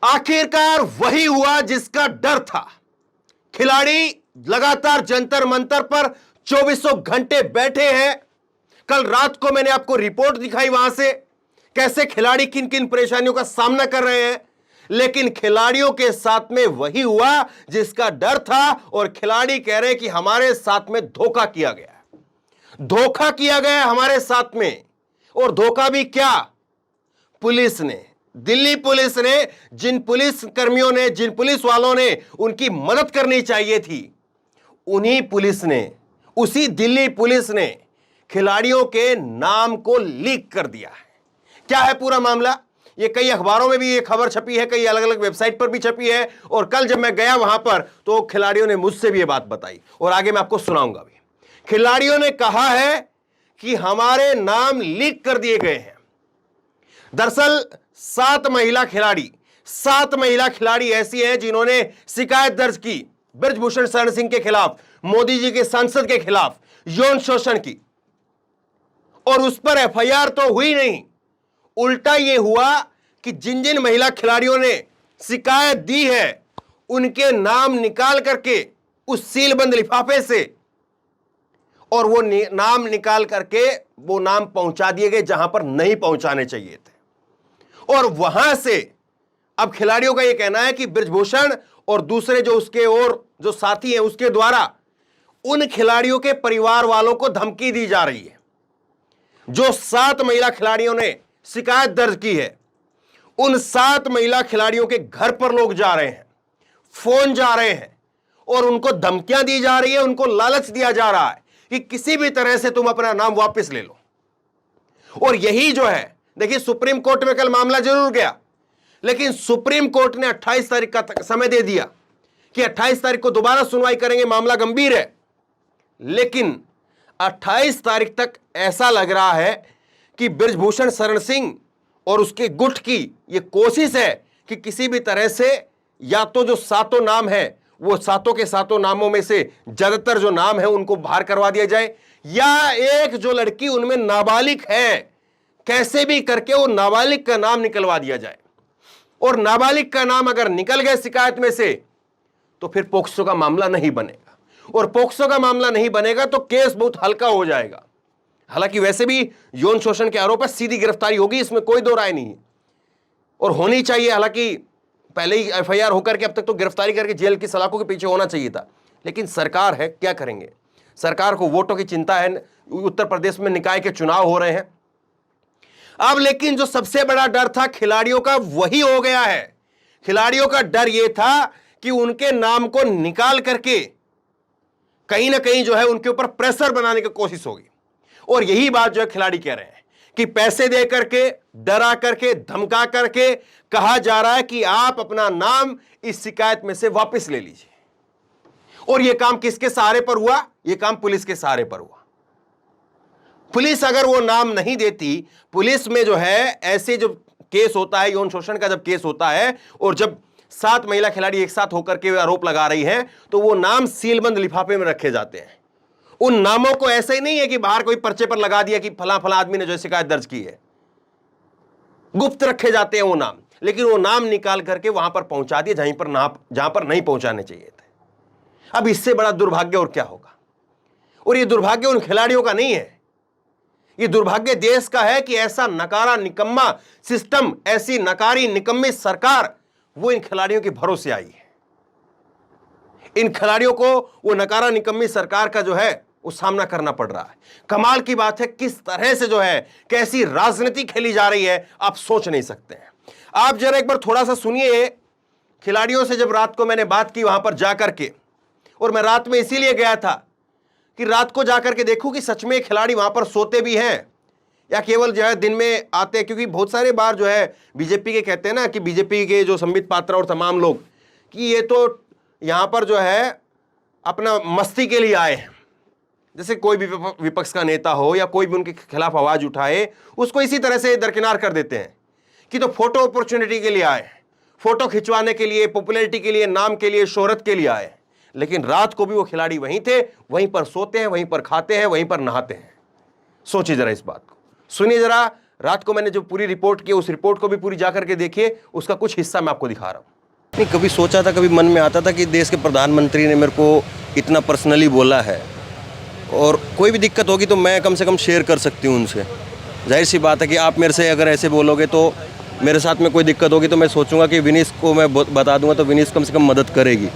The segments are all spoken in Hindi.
आखिरकार वही हुआ जिसका डर था। खिलाड़ी लगातार जंतर मंतर पर 24 घंटे बैठे हैं। कल रात को मैंने आपको रिपोर्ट दिखाई वहां से कैसे खिलाड़ी किन किन परेशानियों का सामना कर रहे हैं, लेकिन खिलाड़ियों के साथ में वही हुआ जिसका डर था। और खिलाड़ी कह रहे हैं कि हमारे साथ में धोखा किया गया है, धोखा किया गया है हमारे साथ में। और धोखा भी क्या? पुलिस ने, दिल्ली पुलिस ने, जिन पुलिस कर्मियों ने, जिन पुलिस वालों ने उनकी मदद करनी चाहिए थी, उन्हीं पुलिस ने, उसी दिल्ली पुलिस ने खिलाड़ियों के नाम को लीक कर दिया है। क्या है पूरा मामला? ये कई अखबारों में भी ये खबर छपी है, कई अलग अलग वेबसाइट पर भी छपी है। और कल जब मैं गया वहां पर तो खिलाड़ियों ने मुझसे भी ये बात बताई और आगे मैं आपको सुनाऊंगा भी। खिलाड़ियों ने कहा है कि हमारे नाम लीक कर दिए गए हैं। दरअसल 7 महिला खिलाड़ी ऐसी हैं जिन्होंने शिकायत दर्ज की बृजभूषण शरण सिंह के खिलाफ, मोदी जी के सांसद के खिलाफ यौन शोषण की। और उस पर एफआईआर तो हुई नहीं, उल्टा यह हुआ कि जिन जिन महिला खिलाड़ियों ने शिकायत दी है उनके नाम निकाल करके उस सीलबंद लिफाफे से, और वो नाम निकाल करके वो नाम पहुंचा दिए गए जहां पर नहीं पहुंचाने चाहिए थे। और वहां से अब खिलाड़ियों का यह कहना है कि बृजभूषण और दूसरे जो उसके और जो साथी हैं उसके द्वारा उन खिलाड़ियों के परिवार वालों को धमकी दी जा रही है। जो 7 महिला खिलाड़ियों ने शिकायत दर्ज की है, उन 7 महिला खिलाड़ियों के घर पर लोग जा रहे हैं, फोन जा रहे हैं और उनको धमकियां दी जा रही है, उनको लालच दिया जा रहा है कि किसी भी तरह से तुम अपना नाम वापस ले लो। और यही जो है, देखिए सुप्रीम कोर्ट में कल मामला जरूर गया, लेकिन सुप्रीम कोर्ट ने 28 तारीख का समय दे दिया कि 28 तारीख को दोबारा सुनवाई करेंगे, मामला गंभीर है। लेकिन 28 तारीख तक ऐसा लग रहा है कि बृजभूषण शरण सिंह और उसके गुट की यह कोशिश है कि किसी भी तरह से या तो जो 7 नाम है वो 7 के 7 नामों में से ज्यादातर जो नाम है उनको बाहर करवा दिया जाए, या एक जो लड़की उनमें नाबालिग है कैसे भी करके वो नाबालिग का नाम निकलवा दिया जाए। और नाबालिग का नाम अगर निकल गए शिकायत में से तो फिर पोक्सो का मामला नहीं बनेगा, और पोक्सो का मामला नहीं बनेगा तो केस बहुत हल्का हो जाएगा। हालांकि वैसे भी यौन शोषण के आरोप पर सीधी गिरफ्तारी होगी, इसमें कोई दो राय नहीं है, और होनी चाहिए। हालांकि पहले ही एफआईआर होकर के अब तक तो गिरफ्तारी करके जेल की सलाखों के पीछे होना चाहिए था, लेकिन सरकार है, क्या करेंगे। सरकार को वोटों की चिंता है, उत्तर प्रदेश में निकाय के चुनाव हो रहे हैं अब। लेकिन जो सबसे बड़ा डर था खिलाड़ियों का वही हो गया है। खिलाड़ियों का डर यह था कि उनके नाम को निकाल करके कहीं ना कहीं जो है उनके ऊपर प्रेशर बनाने की कोशिश होगी। और यही बात जो है खिलाड़ी कह रहे हैं कि पैसे दे करके, डरा करके, धमका करके कहा जा रहा है कि आप अपना नाम इस शिकायत में से वापस ले लीजिए। और यह काम किसके सहारे पर हुआ? यह काम पुलिस के सहारे पर हुआ। पुलिस अगर वो नाम नहीं देती, पुलिस में जो है ऐसे जो केस होता है, यौन शोषण का जब केस होता है और जब 7 महिला खिलाड़ी एक साथ होकर के आरोप लगा रही हैं, तो वो नाम सीलबंद लिफाफे में रखे जाते हैं। उन नामों को ऐसे ही नहीं है कि बाहर कोई पर्चे पर लगा दिया कि फला फला आदमी ने जो शिकायत दर्ज की है, गुप्त रखे जाते हैं वो नाम। लेकिन वो नाम निकाल करके वहां पर पहुंचा दिए जहां पर नहीं पहुंचाने चाहिए थे। अब इससे बड़ा दुर्भाग्य और क्या होगा? और ये दुर्भाग्य उन खिलाड़ियों का नहीं है, ये दुर्भाग्य देश का है कि ऐसा नकारा निकम्मा सिस्टम, ऐसी नकारी निकम्मी सरकार वो इन खिलाड़ियों के भरोसे आई है। इन खिलाड़ियों को वो नकारा निकम्मी सरकार का जो है वो सामना करना पड़ रहा है। कमाल की बात है किस तरह से जो है कैसी राजनीति खेली जा रही है, आप सोच नहीं सकते हैं। आप जरा एक बार थोड़ा सा सुनिए खिलाड़ियों से। जब रात को मैंने बात की वहां पर जाकर के, और मैं रात में इसीलिए गया था कि रात को जाकर के देखूं कि सच में खिलाड़ी वहां पर सोते भी हैं या केवल जो है दिन में आते हैं। क्योंकि बहुत सारे बार जो है बीजेपी के कहते हैं ना कि बीजेपी के जो संबित पात्रा और तमाम लोग कि ये तो यहां पर जो है अपना मस्ती के लिए आए हैं। जैसे कोई भी विपक्ष का नेता हो या कोई भी उनके खिलाफ आवाज उठाए, उसको इसी तरह से दरकिनार कर देते हैं कि तो फोटो अपॉर्चुनिटी के लिए आए, फोटो खिंचवाने के लिए, पॉपुलैरिटी के लिए, नाम के लिए, शोहरत के लिए आए। लेकिन रात को भी वो खिलाड़ी वहीं थे, वहीं पर सोते हैं, वहीं पर खाते हैं, वहीं पर नहाते हैं। सोचिए जरा इस बात को, सुनिए जरा रात को मैंने जो पूरी रिपोर्ट की, उस रिपोर्ट को भी पूरी जा करके देखिए, उसका कुछ हिस्सा मैं आपको दिखा रहा हूँ। नहीं, कभी सोचा था, कभी मन में आता था कि देश के प्रधानमंत्री ने मेरे को इतना पर्सनली बोला है और कोई भी दिक्कत होगी तो मैं कम से कम शेयर कर सकती हूँ उनसे। जाहिर सी बात है कि आप मेरे से अगर ऐसे बोलोगे तो मेरे साथ में कोई दिक्कत होगी तो मैं सोचूंगा कि विनीश को मैं बता दूंगा तो विनीश कम से कम मदद करेगी।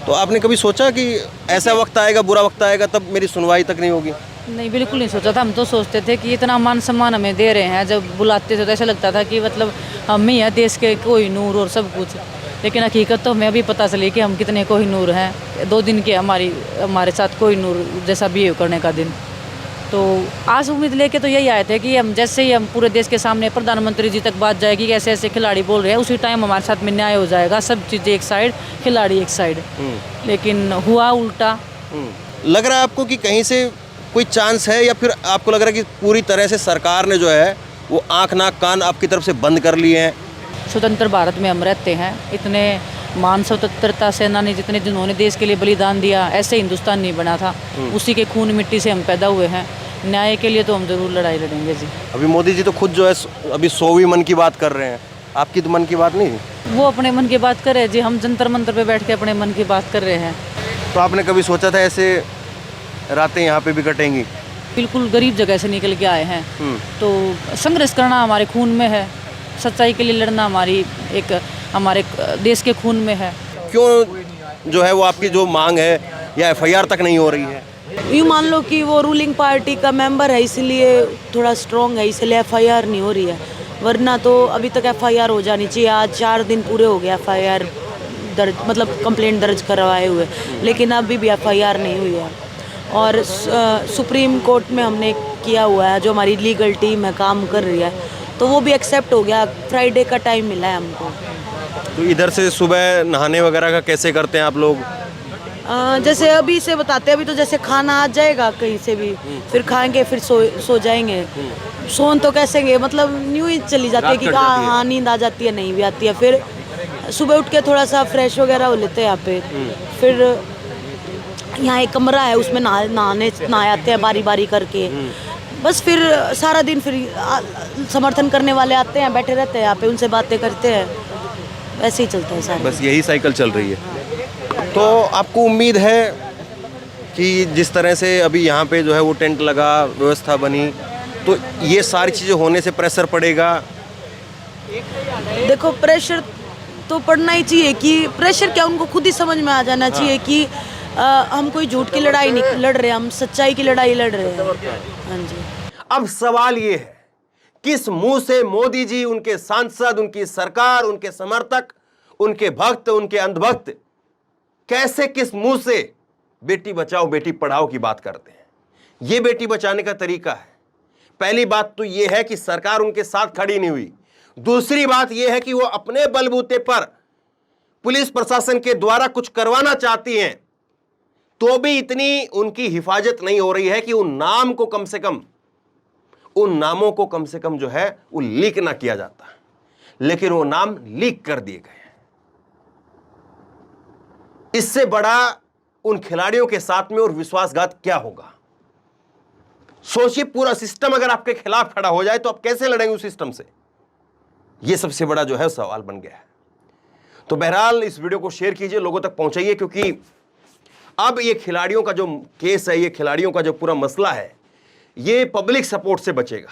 तो आपने कभी सोचा कि ऐसा वक्त आएगा, बुरा वक्त आएगा, तब मेरी सुनवाई तक नहीं होगी? नहीं, बिल्कुल नहीं सोचा था। हम तो सोचते थे कि इतना मान सम्मान हमें दे रहे हैं, जब बुलाते थे तो ऐसा लगता था कि मतलब हम ही हैं देश के कोहिनूर और सब कुछ। लेकिन हकीकत तो हमें अभी पता चली कि हम कितने कोहिनूर हैं। 2 दिन के हमारे साथ कोहिनूर जैसा बिहेव करने का दिन। तो आज उम्मीद लेके तो यही आए थे कि हम जैसे ही हम पूरे देश के सामने प्रधानमंत्री जी तक बात जाएगी कि ऐसे ऐसे खिलाड़ी बोल रहे हैं, उसी टाइम हमारे साथ में न्याय हो जाएगा, सब चीज़ें एक साइड, खिलाड़ी एक साइड। लेकिन हुआ उल्टा। लग रहा है आपको कि कहीं से कोई चांस है, या फिर आपको लग रहा है कि पूरी तरह से सरकार ने जो है वो आँख नाक कान आपकी तरफ से बंद कर लिए हैं? स्वतंत्र भारत में हम रहते हैं, इतने महान स्वतंत्रता सेनानी जितने जिन्होंने देश के लिए बलिदान दिया, ऐसे हिंदुस्तान नहीं बना था। उसी के खून मिट्टी से हम पैदा हुए हैं। न्याय के लिए तो हम जरूर लड़ाई लड़ेंगे जी। अभी मोदी जी तो खुद जो है अभी 100वीं मन की बात कर रहे हैं, आपकी तो मन की बात नहीं? वो अपने मन की बात कर रहे हैं जी, हम जंतर मंतर पे बैठ के अपने मन की बात कर रहे हैं। तो आपने कभी सोचा था ऐसे रातें यहाँ पे भी कटेंगी? बिल्कुल गरीब जगह से निकल के आए हैं, तो संघर्ष करना हमारे खून में है, सच्चाई के लिए लड़ना हमारे देश के खून में है। क्यों जो है वो आपकी जो मांग है या एफआईआर तक नहीं हो रही है? यूँ मान लो कि वो रूलिंग पार्टी का मेंबर है, इसलिए थोड़ा स्ट्रॉन्ग है, इसलिए एफआईआर नहीं हो रही है। वरना तो अभी तक एफआईआर हो जानी चाहिए। आज 4 दिन पूरे हो गए एफआईआर दर्ज, मतलब कंप्लेंट दर्ज करवाए हुए, लेकिन अभी भी एफआईआर नहीं हुई है। और सुप्रीम कोर्ट में हमने किया हुआ है, जो हमारी लीगल टीम है काम कर रही है, तो वो भी एक्सेप्ट हो गया। फ्राइडे का टाइम मिला है हमको। तो इधर से सुबह नहाने वगैरह का कैसे करते हैं आप लोग? जैसे अभी से बताते हैं, अभी तो जैसे खाना आ जाएगा कहीं से भी, फिर खाएंगे, फिर सो जाएंगे। सोन तो कैसे गए, मतलब न्यू ही चली जाती है कि हाँ नींद आ जाती है, नहीं भी आती है। फिर सुबह उठ के थोड़ा सा फ्रेश वगैरह हो लेते हैं यहाँ पे। फिर यहाँ एक कमरा है, उसमें नहाए आते हैं बारी बारी करके। बस फिर सारा दिन फिर समर्थन करने वाले आते हैं, बैठे रहते हैं यहाँ पे, उनसे बातें करते हैं, ऐसे ही चलता है सारा। बस यही साइकिल चल रही है। तो आपको उम्मीद है कि जिस तरह से अभी यहाँ पे जो है वो टेंट लगा, व्यवस्था बनी, तो ये सारी चीज़ें होने से प्रेशर पड़ेगा? देखो, प्रेशर तो पड़ना ही चाहिए। कि प्रेशर क्या, उनको खुद ही समझ में आ जाना चाहिए कि हम कोई झूठ की लड़ाई नहीं लड़ रहे, हम सच्चाई की लड़ाई लड़ रहे हैं। हाँ जी। अब सवाल ये है, किस मुंह से मोदी जी, उनके सांसद, उनकी सरकार, उनके समर्थक, उनके भक्त, उनके अंधभक्त कैसे, किस मुंह से बेटी बचाओ बेटी पढ़ाओ की बात करते हैं? यह बेटी बचाने का तरीका है। पहली बात तो यह है कि सरकार उनके साथ खड़ी नहीं हुई। दूसरी बात यह है कि वो अपने बलबूते पर पुलिस प्रशासन के द्वारा कुछ करवाना चाहती हैं, तो भी इतनी उनकी हिफाजत नहीं हो रही है कि उन नामों को कम से कम जो है वो लीक ना किया जाता। लेकिन वो नाम लीक कर दिए गए। इससे बड़ा उन खिलाड़ियों के साथ में और विश्वासघात क्या होगा? सोचिए, पूरा सिस्टम अगर आपके खिलाफ खड़ा हो जाए तो आप कैसे लड़ेंगे उस सिस्टम से? यह सबसे बड़ा जो है सवाल बन गया है। तो बहरहाल इस वीडियो को शेयर कीजिए, लोगों तक पहुंचाइए, क्योंकि अब ये खिलाड़ियों का जो केस है, ये खिलाड़ियों का जो पूरा मसला है, ये पब्लिक सपोर्ट से बचेगा।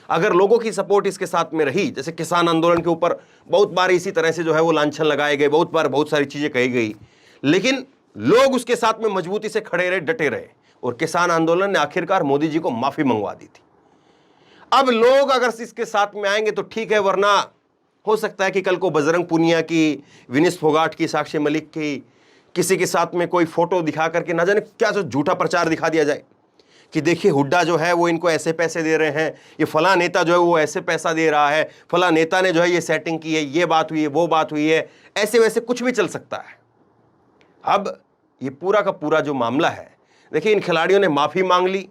अगर लोगों की सपोर्ट इसके साथ में रही, जैसे किसान आंदोलन के ऊपर बहुत बार इसी तरह से जो है वो लांछन लगाए गए, बहुत बार बहुत सारी चीजें कही गई, लेकिन लोग उसके साथ में मजबूती से खड़े रहे, डटे रहे, और किसान आंदोलन ने आखिरकार मोदी जी को माफी मंगवा दी थी। अब लोग अगर इसके साथ में आएंगे तो ठीक है, वरना हो सकता है कि कल को बजरंग पुनिया की, विनीश फोगाट की, साक्षी मलिक की, किसी के साथ में कोई फोटो दिखा करके ना जाने क्या जो झूठा प्रचार दिखा दिया जाए कि देखिए हुड्डा जो है वो इनको ऐसे पैसे दे रहे हैं, ये फला नेता जो है वो ऐसे पैसा दे रहा है, फला नेता ने जो है ये सेटिंग की है, ये बात हुई है, वो बात हुई है, ऐसे वैसे कुछ भी चल सकता है। अब ये पूरा का पूरा जो मामला है, देखिए इन खिलाड़ियों ने माफ़ी मांग ली,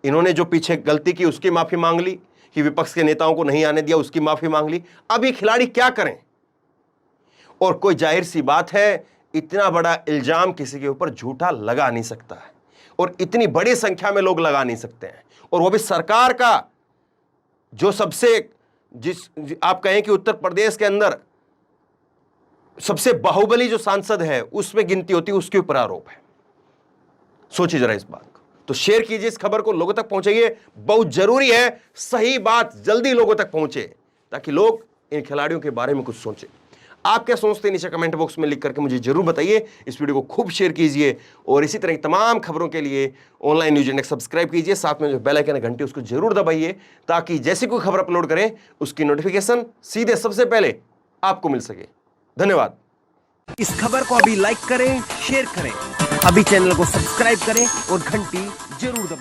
इन्होंने जो पीछे गलती की उसकी माफ़ी मांग ली, कि विपक्ष के नेताओं को नहीं आने दिया उसकी माफ़ी मांग ली। अब ये खिलाड़ी क्या करें? और कोई जाहिर सी बात है, इतना बड़ा इल्जाम किसी के ऊपर झूठा लगा नहीं सकता है, और इतनी बड़ी संख्या में लोग लगा नहीं सकते हैं, और वो भी सरकार का जो सबसे आप कहें कि उत्तर प्रदेश के अंदर सबसे बाहुबली जो सांसद है उसमें गिनती होती है, उसके ऊपर आरोप है। सोचिए जरा इस बात को। तो शेयर कीजिए इस खबर को, लोगों तक पहुंचाइए, बहुत जरूरी है सही बात जल्दी लोगों तक पहुंचे ताकि लोग इन खिलाड़ियों के बारे में कुछ सोचें। आप क्या सोचते हैं नीचे कमेंट बॉक्स में लिख करके मुझे जरूर बताइए। इस वीडियो को खूब शेयर कीजिए और इसी तरह की तमाम खबरों के लिए ऑनलाइन न्यूज इंडेक्स सब्सक्राइब कीजिए, साथ में जो बेल आइकन है घंटी उसको जरूर दबाइए ताकि जैसी कोई खबर अपलोड करें उसकी नोटिफिकेशन सीधे सबसे पहले आपको मिल सके। धन्यवाद। इस खबर को अभी लाइक करें, शेयर करें, अभी चैनल को सब्सक्राइब करें और घंटी जरूर दबाएं।